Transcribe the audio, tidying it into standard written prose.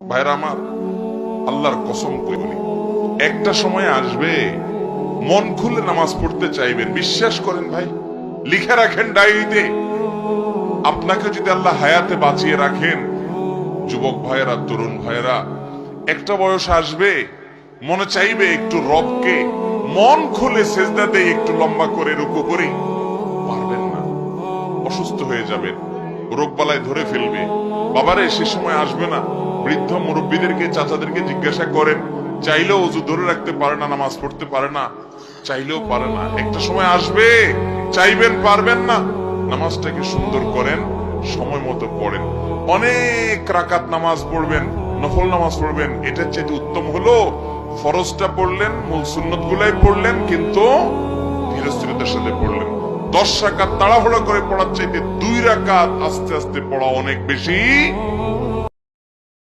ভাইরা আমার, আল্লাহর কসম করে বলি, একটা সময় আসবে মন খুলে নামাজ পড়তে চাইবেন। বিশ্বাস করেন ভাই, লিখে রাখেন ডায়েরিতে। আপনাকে যদি আল্লাহ হায়াতে বাঁচিয়ে রাখেন, যুবক ভাইয়েরা, তরুণ ভাইয়েরা, একটা বয়স আসবে মনে চাইবে একটু রবকে মন খুলে সেজদা দেই, একটু লম্বা করে রুকু করি। পারবেন না, অসুস্থ হয়ে যাবেন, রোগবালায় ধরে ফেলবে। বাবারে, সে সময় আসবে না? বৃদ্ধ মুরব্বীদেরকে, চাচাদেরকে জিজ্ঞাসা করেন, চাইলেও অজু ধরে রাখতে পারে না, নামাজ পড়তে পারে না, চাইলেও পারে না। একটা সময় আসবে চাইবেন, পারবেন না। নামাজটাকে সুন্দর করেন, সময় মতো পড়েন, অনেক রাকাত নামাজ পড়বেন, নফল নামাজ পড়বেন। এটার চেয়ে উত্তম হলো ফরজটা পড়লেন, মূল সুন্নত গুলাই পড়লেন, কিন্তু ধীরস্থিরতার সাথে পড়লেন। 10 রাকাত তাড়াহুড়ো করে পড়ার চাইতে 2 রাকাত আস্তে আস্তে পড়া অনেক বেশি